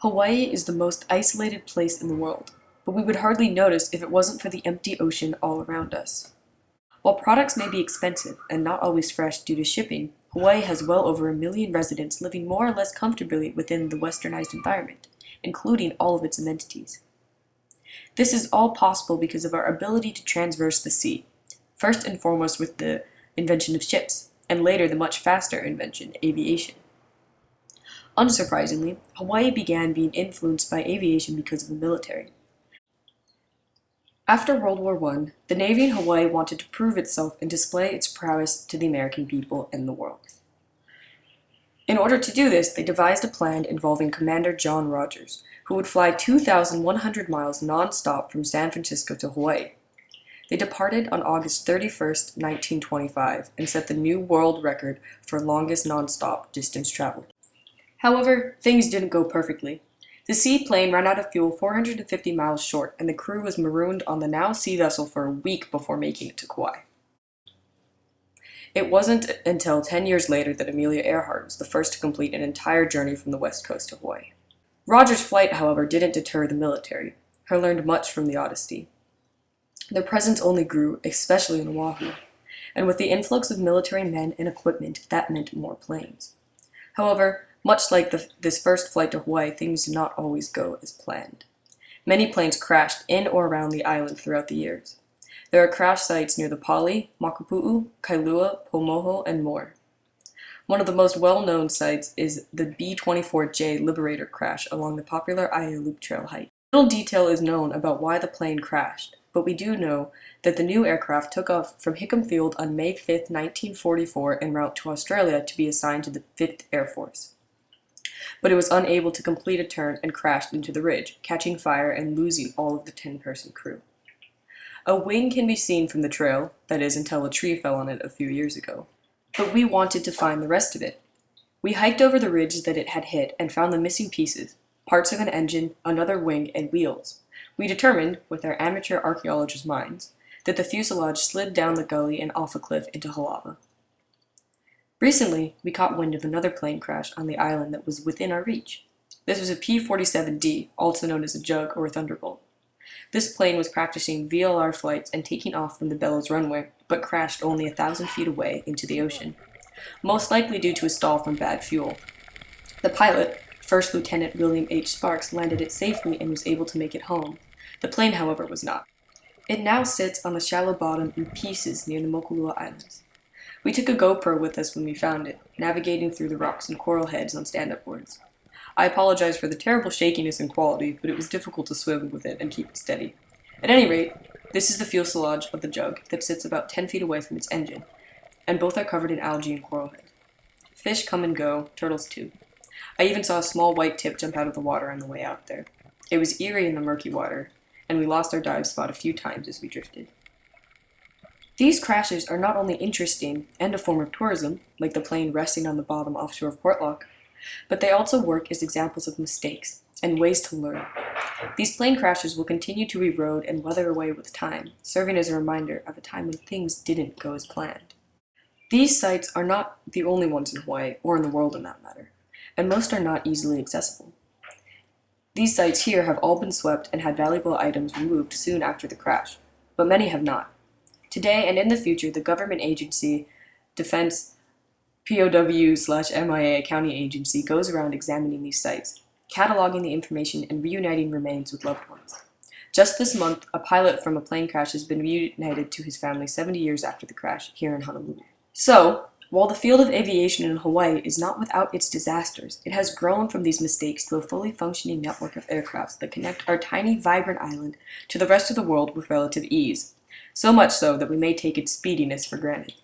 Hawaii is the most isolated place in the world, but we would hardly notice if it wasn't for the empty ocean all around us. While products may be expensive and not always fresh due to shipping, Hawaii has well over 1 million residents living more or less comfortably within the westernized environment, including all of its amenities. This is all possible because of our ability to traverse the sea, first and foremost with the invention of ships, and later the much faster invention, aviation. Unsurprisingly, Hawaii began being influenced by aviation because of the military. After World War I, the Navy in Hawaii wanted to prove itself and display its prowess to the American people and the world. In order to do this, they devised a plan involving Commander John Rogers, who would fly 2,100 miles non-stop from San Francisco to Hawaii. They departed on August 31st, 1925, and set the new world record for longest non-stop distance travel. However, things didn't go perfectly. The seaplane ran out of fuel 450 miles short, and the crew was marooned on the now sea vessel for a week before making it to Kauai. It wasn't until 10 years later that Amelia Earhart was the first to complete an entire journey from the west coast to Hawaii. Rogers' flight, however, didn't deter the military, who learned much from the Odyssey. Their presence only grew, especially in Oahu, and with the influx of military men and equipment, that meant more planes. However, much like this first flight to Hawaii, things did not always go as planned. Many planes crashed in or around the island throughout the years. There are crash sites near the Pali, Makapu'u, Kailua, Paumoho, and more. One of the most well-known sites is the B-24J Liberator crash along the popular Aiea Loop Trail hike. Little detail is known about why the plane crashed, but we do know that the new aircraft took off from Hickam Field on May 5, 1944 en route to Australia to be assigned to the 5th Air Force. But it was unable to complete a turn and crashed into the ridge, catching fire and losing all of the 10-person crew. A wing can be seen from the trail, that is until a tree fell on it a few years ago. But we wanted to find the rest of it. We hiked over the ridge that it had hit and found the missing pieces, parts of an engine, another wing, and wheels. We determined, with our amateur archaeologist minds, that the fuselage slid down the gully and off a cliff into Halava. Recently, we caught wind of another plane crash on the island that was within our reach. This was a P-47D, also known as a Jug or a Thunderbolt. This plane was practicing VLR flights and taking off from the Bellows runway, but crashed only 1,000 feet away into the ocean, most likely due to a stall from bad fuel. The pilot, First Lieutenant William H. Sparks, landed it safely and was able to make it home. The plane, however, was not. It now sits on the shallow bottom in pieces near the Mokulua Islands. We took a GoPro with us when we found it, navigating through the rocks and coral heads on stand-up boards. I apologize for the terrible shakiness and quality, but it was difficult to swim with it and keep it steady. At any rate, this is the fuselage of the Jug that sits about 10 feet away from its engine, and both are covered in algae and coral heads. Fish come and go, turtles too. I even saw a small white tip jump out of the water on the way out there. It was eerie in the murky water, and we lost our dive spot a few times as we drifted. These crashes are not only interesting and a form of tourism, like the plane resting on the bottom offshore of Portlock, but they also work as examples of mistakes and ways to learn. These plane crashes will continue to erode and weather away with time, serving as a reminder of a time when things didn't go as planned. These sites are not the only ones in Hawaii, or in the world in that matter, and most are not easily accessible. These sites here have all been swept and had valuable items removed soon after the crash, but many have not. Today and in the future, the government agency, Defense POW/MIA County Agency, goes around examining these sites, cataloging the information and reuniting remains with loved ones. Just this month, a pilot from a plane crash has been reunited to his family 70 years after the crash here in Honolulu. So, while the field of aviation in Hawaii is not without its disasters, it has grown from these mistakes to a fully functioning network of aircrafts that connect our tiny, vibrant island to the rest of the world with relative ease. So much so that we may take its speediness for granted.